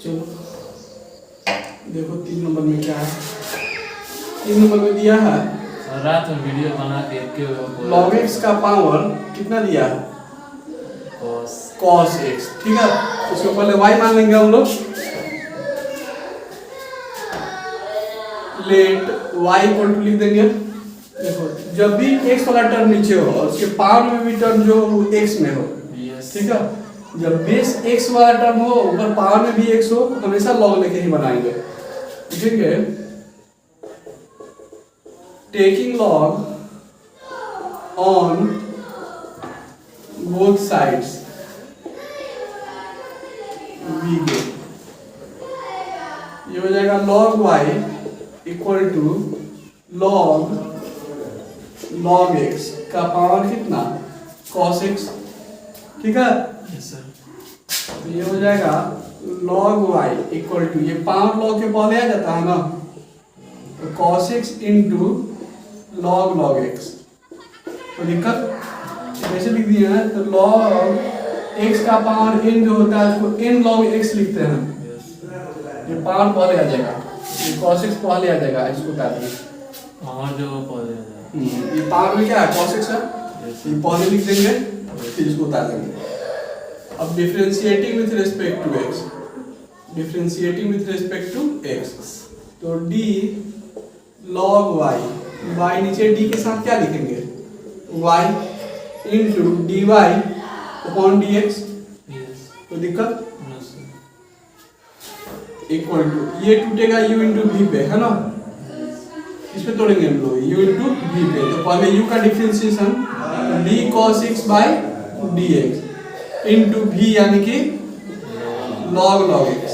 चलो देखो 3 नंबर में क्या है। 3 नंबर में दिया है रात में वीडियो बना के log x का पावर कितना दिया है cos x, ठीक है। उसको पहले y मान लेंगे हम लोग। लेट y इक्वल टू लिख देंगे। देखो जब भी x वाला टर्म नीचे हो और उसके पावर में भी टर्म जो x में हो, ठीक है। जब बेस x वाला टर्म हो ऊपर पावर में भी x हो, हमेशा log लेके ही बनाएंगे, ठीक है। Taking log on both sides v के, ये हो जाएगा log y equal to log x का पावर कितना cos x, ठीक है। तो ये हो जाएगा log y इक्वल टू, ये पावर log के पहले आ जाता है ना, तो cos x into log x। तो दिक्कत कैसे लिख दिए हैं, तो log x का पावर n जो होता है उसको n log x लिखते हैं। ये पावर पहले आ जाएगा, ये cos x पहले आ जाएगा, इसको उतार दिए और जो पहले आ जाएगा। ये पावर में क्या है cos x है, ये पहले लिख देंगे फिर इसको उतार देंगे। अब differentiating with respect to x, differentiating with respect to x, तो d log y, y नीचे d के साथ क्या लिखेंगे y into dy upon dx। तो दिक्कत इक्वल टू, ये टूटेगा u इंटू v पे, है ना। इस पे तोड़ेंगे हम लोग u इंटू v पे, तो पहले u का differentiation d cos x by dx into v यानी कि log x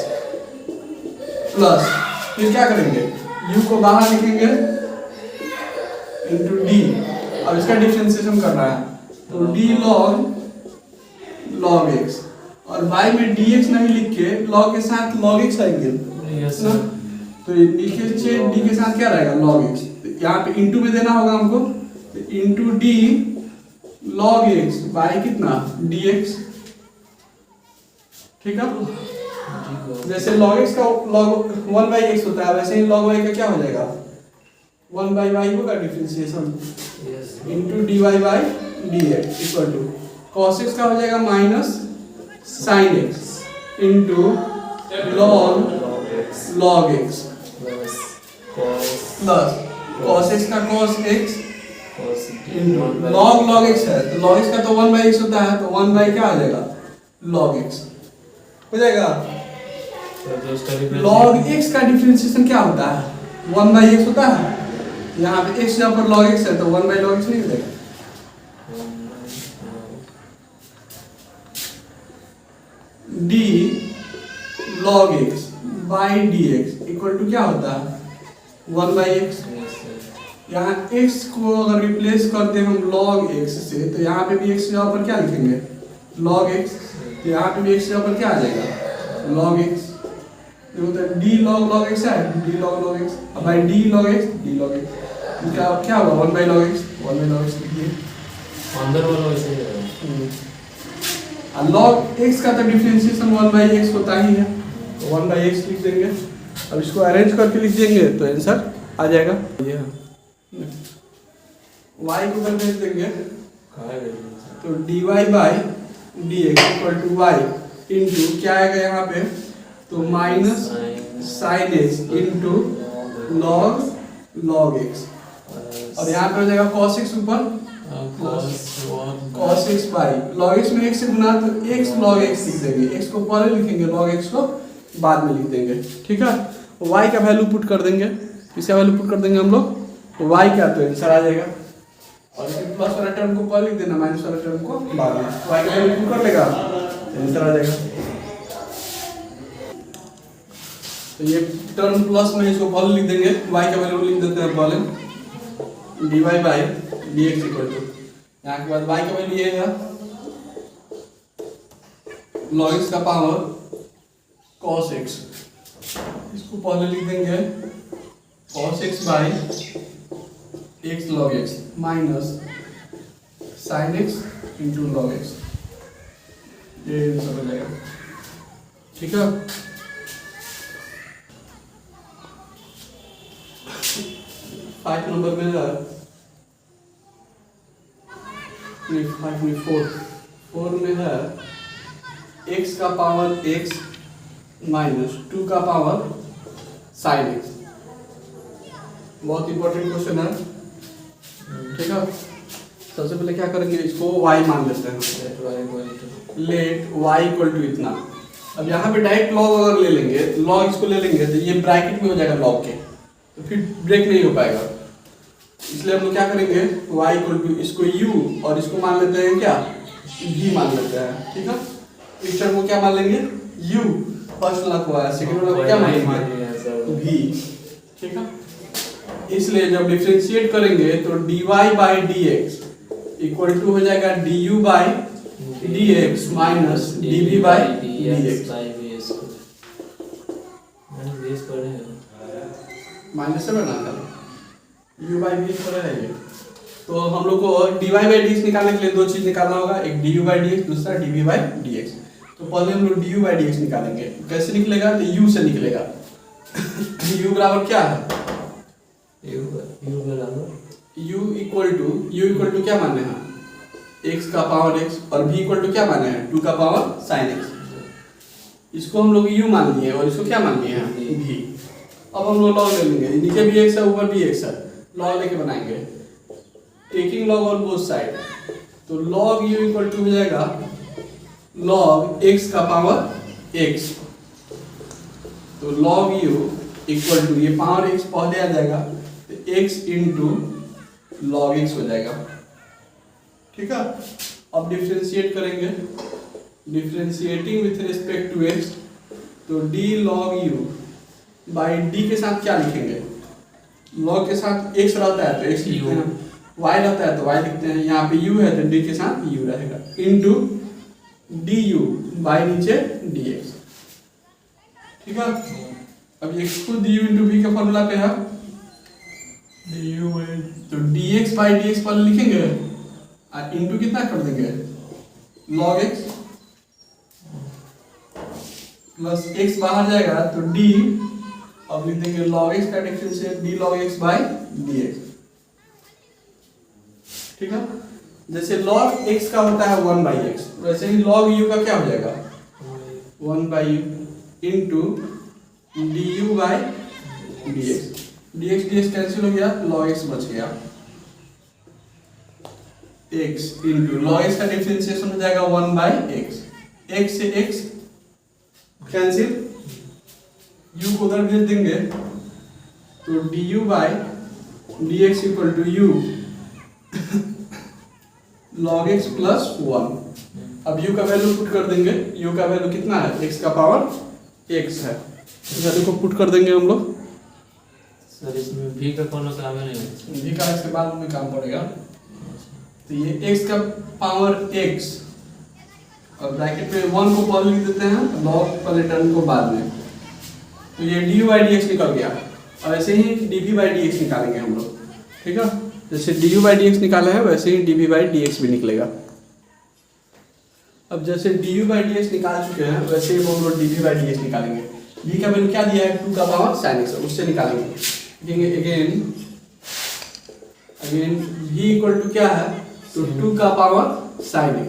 प्लस, फिर क्या करेंगे u को बाहर लिखेंगे इंटू d, अब इसका डिफरेंशिएशन करना है तो d log x, और y में dx नहीं लिख के log के साथ log x आएंगे ना, तो नीचे d के साथ क्या रहेगा log x, यहाँ पे इंटू में देना होगा हमको, तो into d log x y कितना dx, ठीक है। जैसे log x का log 1/x होता है, वैसे ही log y का क्या हो जाएगा 1/y होगा differentiation into dy by dx equal to cos x का हो जाएगा minus sin x into log x plus cos x का cos x into log x है, तो log x का तो 1/x होता है, तो 1 क्या आ जाएगा log x हो जाएगा। log x का डिफरेंशिएशन क्या होता है 1/x होता है, यहाँ पे x यहाँ पर log x है तो 1/log x नहीं हो जाएगा। d log x by dx equal to क्या होता है 1/x। यहाँ x को अगर रिप्लेस करते हैं हम log x से, तो यहाँ पे भी x यहाँ पर क्या लिखेंगे log x, तो यहाँ पे भी x यहाँ पर क्या आ जाएगा log x, देखो तो d log x है, d log x, अब by d log x इसका क्या होगा 1/log x लिखिए अंदर वाला वैसे ही है। log x का तो डिफरेंशिएशन 1/x होता ही है, तो 1/x लिख देंगे। अब इसको अरेंज करके लिख देंगे तो आंसर आ जाएगा। ये y को उधर भेज देंगे तो dy by dx equal to y into क्या आएगा यहाँ पे, तो minus sin x into log x, और यहाँ पे हो जाएगा cos x ऊपर cos x by log x में x से गुना तो x log x लिख देंगे, x को पहले लिखेंगे log x को बाद में लिख देंगे, ठीक है। y का वैल्यू पुट कर देंगे, इसका वैल्यू पुट कर देंगे हम लोग, तो y का तो आंसर आ जाएगा, और प्लस वाला टर्म को पहले लिख देना, माइनस वाला टर्म को बाद में, y का वैल्यू पुट कर लेगा आंसर आ जाएगा। तो ये टर्म प्लस में इसको पहले लिख देंगे, y का वैल्यू लिख देते हैं पहले dy by dx equal to, यहाँ के बाद y का वैल्यू ये है log x का पावर cos x, इसको पहले लिख देंगे cos x by x log x minus sin x into log x, ये सब हो जाएगा, ठीक है। 5 नंबर में है, नहीं 5 नहीं 4 में है x का पावर x माइनस 2 का पावर साइन x। बहुत इंपॉर्टेंट क्वेश्चन है, ठीक है। सबसे पहले क्या करेंगे, इसको y मान लेते हैं, लेट y इक्वल टू इतना। अब यहाँ पे डायरेक्ट लॉग अगर ले लेंगे, लॉग इसको ले लेंगे तो ये ब्रैकेट में हो जाएगा लॉग के, तो फिर ब्रेक नहीं हो पाएगा। इसलिए हम लोग क्या करेंगे, y इक्वल टू इसको u और इसको मान लेते हैं क्या, v मान लेते हैं, ठीक है। इस टर्म को क्या मान लेंगे, u फर्स्ट वाला को है, सेकंड वाला को क्या मान लेंगे, v, ठीक है। इसलिए जब डिफरेंशिएट करेंगे तो dy by dx equal to हो जाएगा du by dx minus dv by dx। Minus से बनाना है, u बाई v थोड़ा है ये। तो हम लोग को dy बाई dx निकालने के लिए दो चीज निकालना होगा, एक du बाई dx, दूसरा dv बाई dx। तो पहले हम लोग du बाई dx निकालेंगे, कैसे निकलेगा, तो u से निकलेगा। u बराबर क्या है, u इक्वल टू क्या माने हैं, x का पावर x, और v इक्वल टू क्या माने हैं, 2 का पावर sin x। इसको हम लोग u मान लिए और इसको क्या मान लिए हैं, v। अब हम लोग लॉग ले लेंगे, नीचे भी x है ऊपर भी x है, लॉग लेके बनाएंगे, taking log on both side. तो log u इक्वल टू हो जाएगा log x का पावर x। तो log u इक्वल टू ये पावर x पहले आ जाएगा, तो x इंटू log x हो जाएगा, ठीक है। अब डिफरेंशिएट करेंगे, differentiating with respect to x, तो d log u by d के साथ क्या लिखेंगे, log के साथ x रहता है तो x लिखते हैं, y रहता है तो y लिखते हैं, यहाँ पे u है तो d के साथ u रहेगा, इंटू du बाई नीचे dx, ठीक है। अब ये खुद du इंटू v के फॉर्मूला पे है, du तो dx बाई dx पर लिखेंगे और इंटू कितना कर देंगे, log x प्लस x बाहर जाएगा तो d, अब लिख देंगे log x का differentiate d log x by dx, ठीक है। जैसे log x का होता है 1 बाई x, वैसे ही log u का क्या हो जाएगा 1 by u into du by dx। dx dx cancel हो गया, log x बच गया, x इंटू log x का डिफरेंशिएशन हो जाएगा 1 बाई x, x से x कैंसिल, u को उधर भेज देंगे तो du by dx equal to u log x plus 1। अब u का वैल्यू पुट कर देंगे, u का वैल्यू कितना है, x का पावर x है, वैल्यू को पुट कर देंगे हम लोग। सर इसमें v का कौन काम है, नहीं v का इसके बाद में काम पड़ेगा, तो ये x का पावर x और ब्रैकेट में 1 को पहले लिख देते हैं, log पहले टर्म को बाद में, तो ये du बाई dx निकल गया। और ऐसे ही dv बाई dx निकालेंगे हम लोग, ठीक है। जैसे du बाई dx निकाला है वैसे ही dv बाई dx भी निकलेगा। अब जैसे du बाई dx निकाल चुके हैं वैसे ही हम लोग dv बाई dx निकालेंगे। v का वैल्यू क्या दिया है, 2 का पावर sin x, उससे निकालेंगे। अगेन v इक्वल टू क्या है, तो 2 का पावर sin x।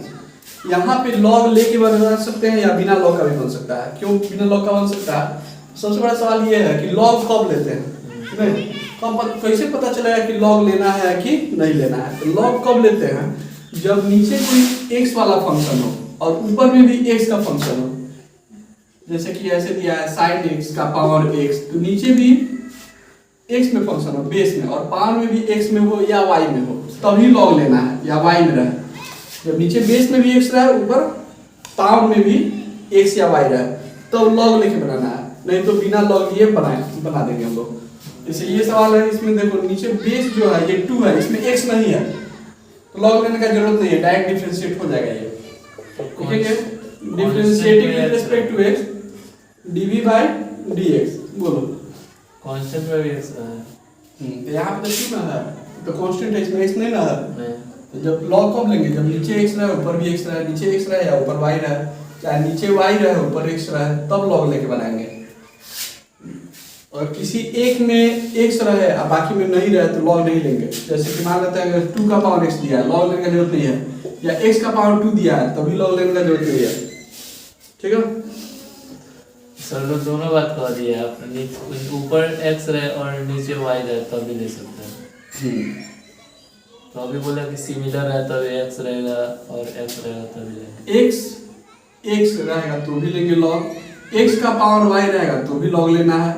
यहाँ पे log लेके बना सकते हैं या बिना log का भी बन सकता है। क्यों बिना log का बन सकता है, सबसे बड़ा सवाल ये है कि log कब लेते हैं, नहीं कब, कैसे पता चलेगा कि log लेना है कि नहीं लेना है। तो log कब लेते हैं, जब नीचे कोई x वाला फंक्शन हो और ऊपर में भी x का फंक्शन हो। जैसे कि ऐसे दिया है sin x का पावर x, तो नीचे भी x में फंक्शन हो बेस में, और पावर में भी x में हो या y में हो, तभी log लेना है, या y में रहे। जब नीचे बेस में भी x रहे, ऊपर पावर में भी x या y रहे, तब log लेके बनाना है, नहीं तो बिना log लिए बना देंगे हम लोग। जैसे ये सवाल है, इसमें देखो नीचे बेस जो है ये 2 है, इसमें x नहीं है, तो log लेने का जरूरत नहीं है, डायरेक्ट डिफरेंशिएट हो जाएगा ये। ठीक है, differentiating with respect to x dv by dx, बोलो कांस्टेंट में भी x है। यहाँ पे तो क्यों ना है, तो कांस्टेंट है, इसमें x नहीं ना है। नहीं, तो जब log कब लेंगे, जब नीचे x रहे ऊपर भी x रहे, नीचे x रहे या ऊपर y रहे, चाहे नीचे y रहे ऊपर x रहे, तब log लेके बनाएंगे। और किसी एक में x रहे और बाकी में नहीं रहे तो log नहीं लेंगे। जैसे कि मान लेते हैं अगर 2 का पावर x दिया है, log लेने का जरूरत नहीं है, या x का पावर 2 दिया है तभी log लेने का जरूरत नहीं है। ठीक है, सर लोग दोनों बात कह दिए आप, ऊपर x रहे और नीचे y रहे तब भी ले सकते हैं। तो अभी बोला कि सिमिलर है तब x रहेगा और x रहेगा तभी लेंगे। x रहेगा तो भी लेंगे log, x का पावर y रहेगा तो भी log लेना है,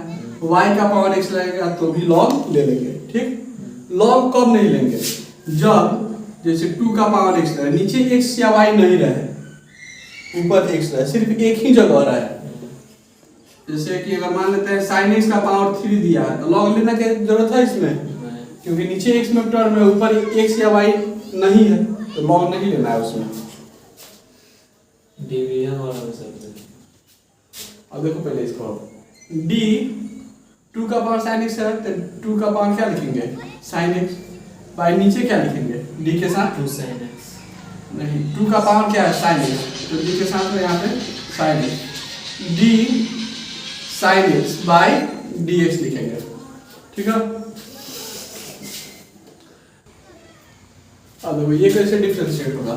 y का पावर x रहेगा तो भी log ले लेंगे। ठीक, log कब नहीं लेंगे? जब जैसे 2 का पावर x रहे, नीचे x या y नहीं रहे, ऊपर x रहे, सिर्फ एक ही जगह रहे। जैसे कि अगर मान लेते हैं sin x का पावर 3 दिया है तो log लेना की जरूरत है इसमें, क्योंकि नीचे x में टर्म है, ऊपर x या y नहीं है तो log नहीं लेना है उसमें। डिवीजन वाला में सब अब देखो पहले इसको, d 2 का पावर sin x है तो 2 का पावर क्या लिखेंगे? sin x, बाई नीचे क्या लिखेंगे? d के साथ 2 sin x, नहीं, 2 का पावर क्या है? sin x, तो d के साथ में यहाँ पे sin x, d sin x by dx लिखेंगे। ठीक है, अब देखो ये कैसे डिफरेंशिएट होगा?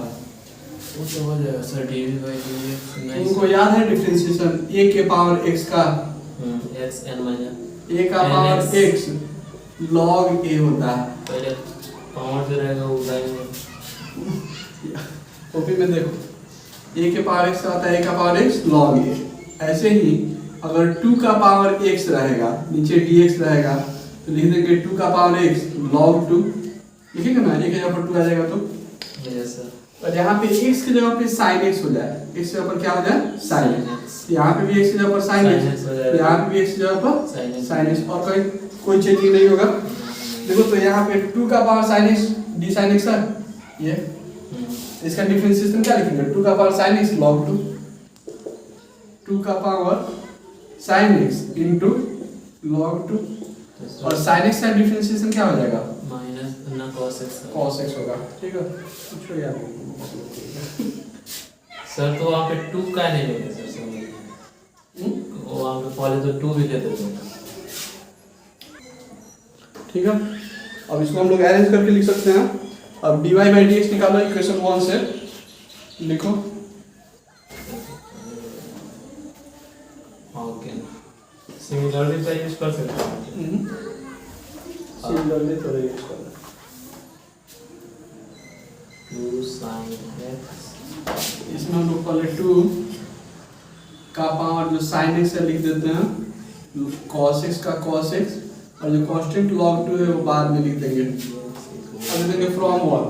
वो तो हो जाएगा सर, dv/dx। तुमको याद है डिफरेंशिएशन a के पावर x का x n माइनस a का पावर x log a होता है। पहले पावर से रहेगा वो उठाएंगे। कॉपी में देखो, a के पावर x का होता है a का पावर x log a। ऐसे ही अगर 2 का पावर x रहेगा, नीचे dx रहेगा तो लिख देंगे 2 का पावर x log 2, लिखेंगे ना, एक जगह पर 2 आ जाएगा तो यस सर। और यहाँ पे x की जगह पे sin x हो जाए, x की जगह पर क्या हो जाए? sin x, यहाँ पे भी x की जगह पर sin x, यहाँ पे भी x की जगह पर sin x, और कोई चेंजिंग नहीं होगा। देखो तो यहाँ पे 2 का power sin x d sin x है, ये इसका डिफरेंशिएशन क्या लिखेंगे? 2 का पावर sin x log 2, 2 का power sin x into log 2, और sin x का डिफरेंशिएशन क्या हो जाएगा? माइनस ना cos x cos x होगा। ठीक है, पूछो यार सर। तो वहाँ पे 2 का नहीं लेंगे सर, समझ वहाँ पे पहले तो 2 भी लेते थे। ठीक है, अब इसको हम लोग अरेंज करके लिख सकते हैं। अब dy by dx निकालो इक्वेशन 1 से, लिखो। ओके, सिमिलरली का यूज कर सकते हैं। सिमिलरली थोड़ा यूज करना। 2 sin x, इसमें हम लोग पहले 2 का पावर जो sin x है लिख देते हैं, cos x का cos x, और जो कांस्टेंट log 2 है वो बाद में लिख देंगे। अब लिख देंगे from 1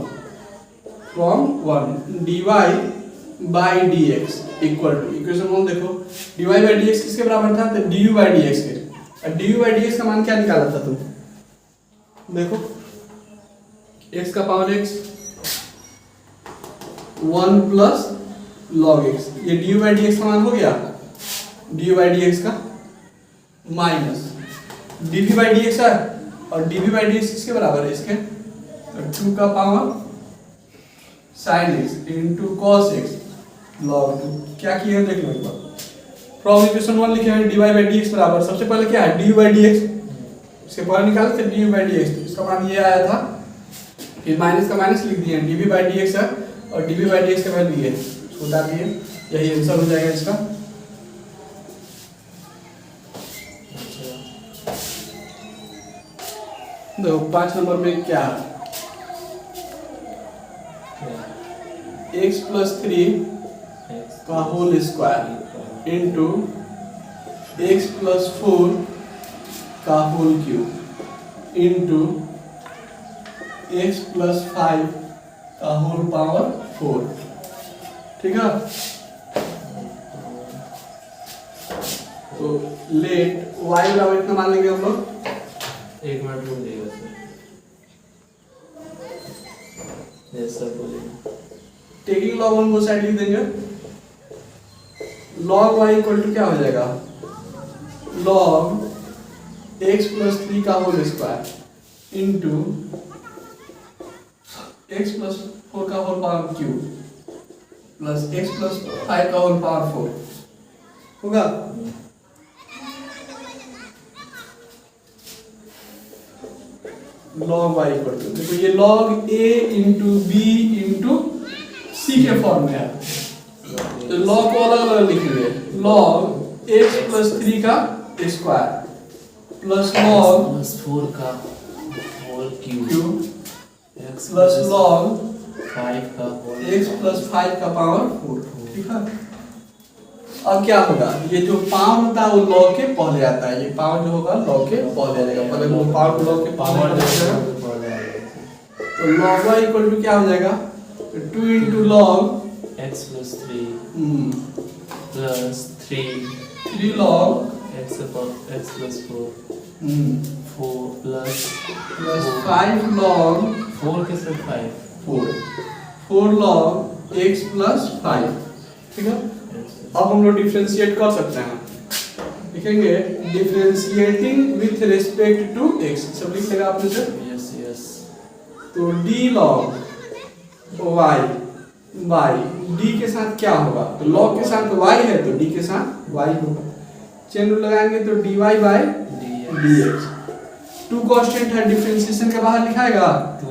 dy by dx equal to, equation 1 देखो, dy by dx किसके बराबर था? तो du by dx के। और du by dx का मान क्या निकाला था तुम? देखो, x का power x 1 plus log x, ये du by dx का मान हो गया, du by dx का माइनस dv by dx है, और dv by dx किसके बराबर है? इसके 2 का power sin x into cos x log 2। क्या किया है देख लो एक बार। फ्रॉम इक्वेशन 1 लिखे हैं dy by dx बराबर, सबसे पहले क्या है? du by dx, इसके बाहर निकाले थे du by dx, तो इसका मान ये आया था, फिर माइनस का माइनस लिख दिए, dv by dx है और dv by dx का वैल्यू ये, उसको डाल दिए, यही आंसर हो जाएगा इसका। देखो 5 नंबर में क्या है? x प्लस 3 का whole square into x plus 4 का whole cube into x plus 5 का होल पावर 4। ठीक है, तो लेट y बराबर कितना मान लेंगे हम लोग? 1 मिनट रुक जाइएगा सर। यस सर, बोलिए। टेकिंग log 1 को साइड लिख देंगे, log y इक्वल टू क्या हो जाएगा? log x प्लस 3 का whole square into x plus 4 का whole power cube plus x plus 5 का होल पावर 4 होगा। लॉग वाई इक्वल टू, देखो ये लॉग ए इंटू बी इंटू सी के फॉर्म में है, तो लॉग को अलग अलग लिखेंगे, लॉग एक्स प्लस 3 का स्क्वायर प्लस लॉग प्लस 4 का whole cube x plus log 5 का होल एक्स प्लस 5 का पावर 4, ठीक है। अब क्या होगा, ये जो पावर होता है वो लॉग के पहले आता है, ये पावर जो होगा लॉग के पहले आ जाएगा, पहले वो पावर को लॉग के पावर पावर तो log y इक्वल टू क्या हो जाएगा, 2 into log x plus 3 plus 3 log x plus 4 4 plus 5 log 4 के साथ 4 log x प्लस 5, ठीक है। अब हम लोग डिफरेंशिएट कर सकते हैं, लिखेंगे differentiating with respect to x, सब लिख लेगा आपने सर, यस तो d log y d के साथ क्या होगा, तो log के साथ y है तो d के साथ y होगा, चेन रूल लगाएंगे तो dy by dx, two constant है डिफरेंशिएशन के बाहर लिखाएगा 2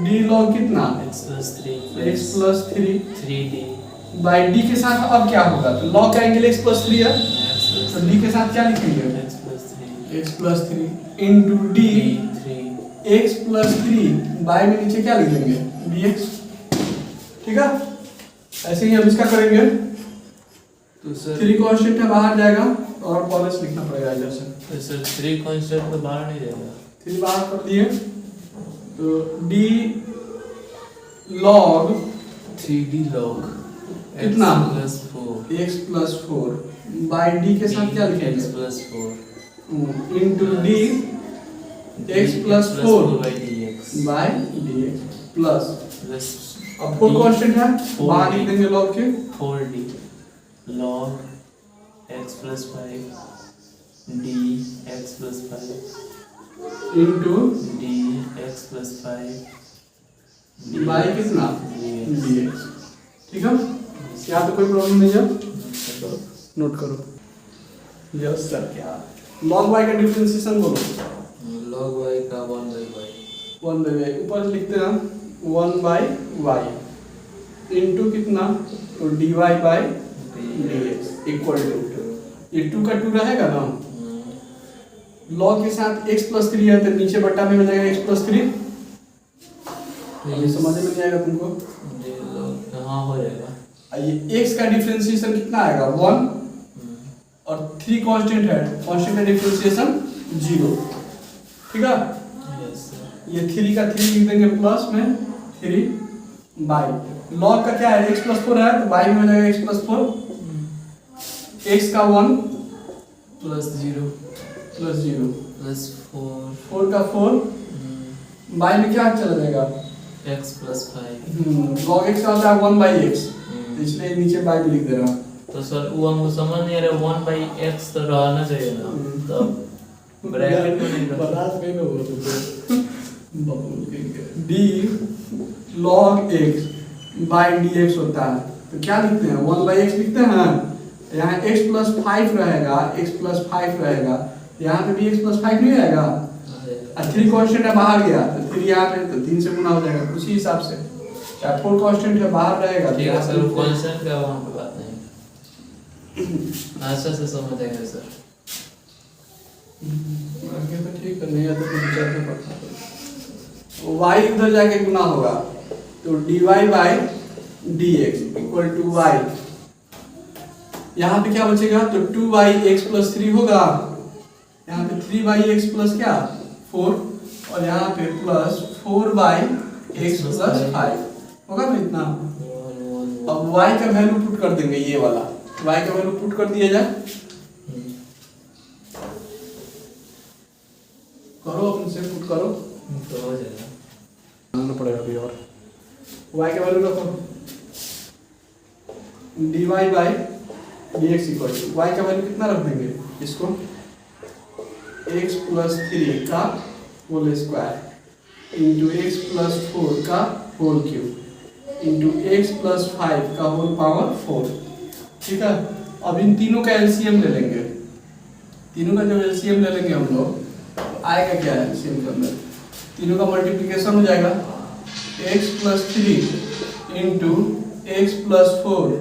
d log कितना x plus 3 3d by d के साथ अब क्या होगा, तो log का एंगल x प्लस 3 है, तो d के साथ क्या लिखेंगे x plus 3 into d 3 x plus 3 by में नीचे क्या लिख देंगे dx, ठीक है। ऐसे ही हम इसका करेंगे, तो सर 3 कांस्टेंट है बाहर जाएगा और पॉलिश लिखना पड़ेगा इधर से, तो सर 3 कांस्टेंट तो बाहर नहीं जाएगा, 3 बाहर कर दिए तो d log 3d log कितना? x plus 4 x plus 4 by d के साथ क्या x लिखेंगे plus 4 into d x plus 4 by dx by dx plus, plus अब 4 कांस्टेंट है Four बाहर D. लिख देंगे log के 4d log x plus 5 d x plus 5 इंटू d x प्लस 5 बाय कितना dx, ठीक है। यहाँ पे कोई प्रॉब्लम नहीं है, नोट करो, यस सर। क्या log y का डिफरेंशिएशन बोलो, log y का 1 by y 1 बाय y ऊपर लिखते हैं 1 बाय y इंटू कितना, तो dy by dx equal to, ये 2 का 2 रहेगा ना, log के साथ x प्लस 3 है तो नीचे बट्टा में हो जाएगा x प्लस 3, ये समझ में नहीं आएगा तुमको, ये log हाँ हो जाएगा, ये x का डिफरेंशिएशन कितना आएगा 1 और 3 कांस्टेंट है, कांस्टेंट का डिफरेंशिएशन 0, ठीक है। यस सर ये 3 का 3 लिख देंगे प्लस में 3 बाय log का क्या है x प्लस 4 है तो बाय में हो जाएगा x प्लस 4, x का 1 प्लस 0 प्लस 0 प्लस 4 का 4 बाय में क्या चला जाएगा x प्लस 5 log x का होता है 1 बाई x, इसलिए नीचे बाय भी लिख दे रहा हूँ, तो सर वो हमको समझ नहीं आ रहा 1 by x तो रहना चाहिए ना, तब ब्रैकेट में नहीं रखा बरात में वो बबूल के d log x by dx होता है, तो क्या लिखते हैं 1 बाई x लिखते हैं, यहाँ x प्लस 5 रहेगा, x प्लस 5 रहेगा, यहाँ पे भी x प्लस 5 नहीं रहेगा, 3 कांस्टेंट है बाहर गया तो 3 यहाँ पे तो 3 से गुना हो जाएगा, उसी हिसाब से क्या 4 कांस्टेंट है बाहर रहेगा, ठीक है सर, कांस्टेंट का वहाँ पे बात नहीं, अच्छा से समझ आएगा सर, आगे तो ठीक है, नहीं है तो फिर विचार में पड़ता, y उधर जाके गुना होगा तो dy by dx equal to y, यहाँ पे क्या बचेगा तो 2x प्लस 3 होगा, यहाँ पे 3x प्लस क्या 4 और यहाँ पे प्लस 4x प्लस 5 होगा ना इतना। अब y का वैल्यू पुट कर देंगे, ये वाला y का वैल्यू पुट कर दिया जाए, करो अपने से पुट करो तो हो जाएगा, मानना पड़ेगा अभी, और y का वैल्यू रखो dy by dx equal to y का वैल्यू कितना रख देंगे, इसको x प्लस 3 का whole square into x plus 4 का whole cube into x plus 5 का होल पावर 4, ठीक है। अब इन तीनों का एलसीएम ले लेंगे, तीनों का जब एलसीएम ले लेंगे हम लोग आएगा क्या है सेम के अंदर, तीनों का मल्टीप्लिकेशन हो जाएगा, x plus 3 into x plus 4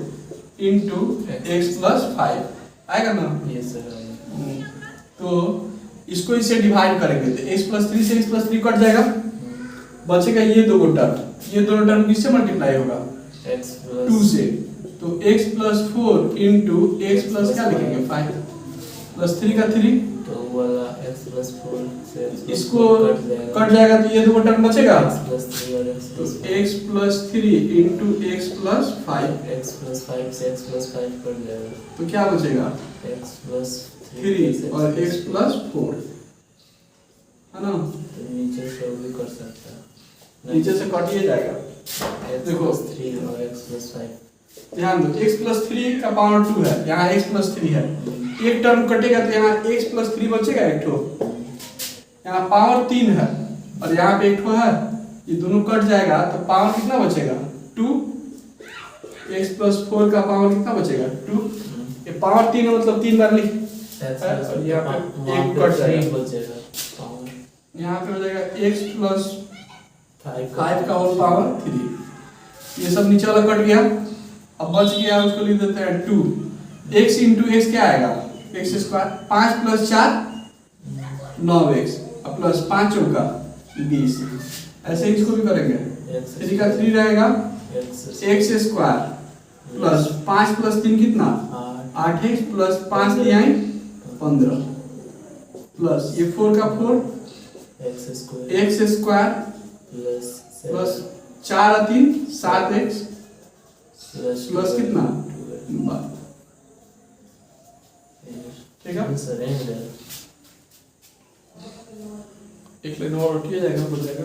into x plus 5 आएगा ना। Yes sir. तो इसको इससे डिवाइड करेंगे तो x प्लस 3 से x प्लस 3 कट जाएगा, बचेगा ये दो टर्म, ये दोनों टर्म किससे मल्टीप्लाई होगा, x प्लस 2 से। तो x plus 4 into x plus क्या लिखेंगे 5 प्लस 3 का 3, तो वाला x प्लस 4 से इसको कट जाएगा तो ये दो टर्म बचेगा, x प्लस 3 और x तो plus x plus 3 into x plus 5, x plus 5 से x प्लस 5 कट जाएगा, तो क्या बचेगा x प्लस 3 और x प्लस 4 है ना। तो नीचे से भी कर सकता है, नीचे से कटिए जाएगा, x देखो। प्लस 3 और x प्लस 5, ध्यान दो x प्लस 3 का पावर 2 है, यहाँ x प्लस 3 है, एक टर्म कटेगा तो यहाँ x प्लस 3 बचेगा एक ठो, यहाँ पावर 3 है और यहाँ पे एक ठो है, ये दोनों कट जाएगा तो पावर कितना बचेगा 2, x प्लस 4 का पावर कितना बचेगा 2, ये पावर 3 है मतलब 3 बार लिख, और यहाँ पे एक कट जाएगा, बचेगा पावर, यहाँ पे हो जाएगा x प्लस 5 का होल पावर 3, ये सब नीचे वाला कट गया, अब बच गया उसको लिख देते हैं 2, x इंटू एक्स क्या आएगा x square, 5 plus 4 9x plus 5 चौका 20, ऐसे ही इसको भी करेंगे, 3 का 3 रहेगा एक्स स्क्वायर प्लस 5 प्लस 3 कितना 8x प्लस 5 दिया 15 प्लस ये 4 का 4 एक्स स्क्वायर प्लस 4 और 3 7x प्लस कितना 12, ठीक है। एक लाइन और उठिए जाएगा, बन जाएगा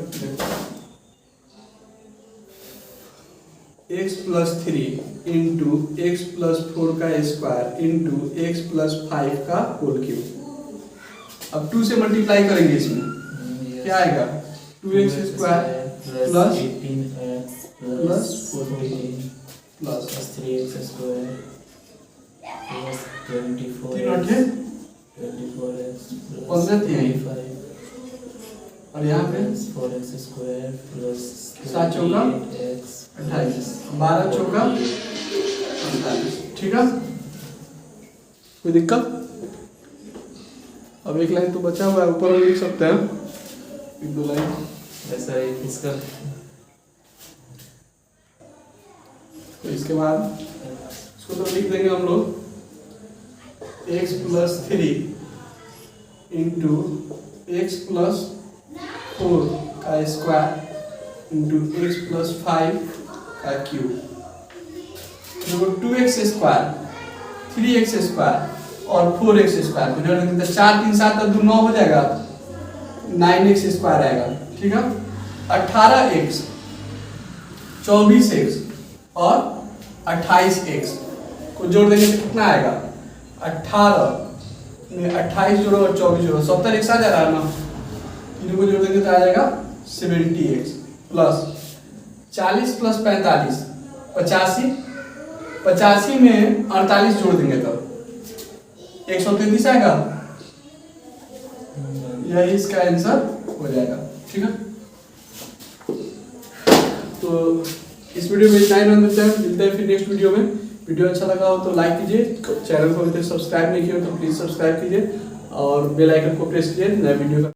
x plus 3 into x plus 4 का स्क्वायर इंटू एक्स प्लस 5 का होल क्यूब। अब 2 से मल्टीप्लाई करेंगे इसमें, क्या आएगा 2x square plus 18x plus 14 plus 3x square plus 24 3 अठे 24x 15 थी 25 और यहाँ पे 4x स्क्वायर प्लस 7 चौका x 28 12 चौका 48, ठीक है। कोई दिक्कत? अब एक लाइन तो बचा हुआ है, ऊपर हम लिख सकते हैं एक दो लाइन ऐसा ही इसका, तो इसके बाद इसको तो लिख देंगे हम लोग x plus 3 into x plus 4 का स्क्वायर इंटू एक्स प्लस 5 का क्यूब, देखो 2x स्क्वायर 3x स्क्वायर और 4x स्क्वायर को जोड़ देंगे तो 4 3 7 और 2 9 हो जाएगा, 9x स्क्वायर आएगा, ठीक है। 18x 24x और 28x को जोड़ देंगे तो कितना आएगा 18 में 28 जोड़ो और 24 जोड़ो 70x आ जा रहा है ना, तीनों को जोड़ देंगे तो आ जाएगा 70x प्लस 40 प्लस 45 85, 85 में 48 जोड़ देंगे तो 133 आएगा, यही इसका आंसर हो जाएगा, ठीक है। तो इस वीडियो में इतना ही मिलते हैं फिर नेक्स्ट वीडियो में। वीडियो अच्छा लगा हो तो लाइक कीजिए, चैनल को अभी तक सब्सक्राइब नहीं किया तो प्लीज सब्सक्राइब कीजिए और बेल आइकन को प्रेस कीजिए नए वीडियो का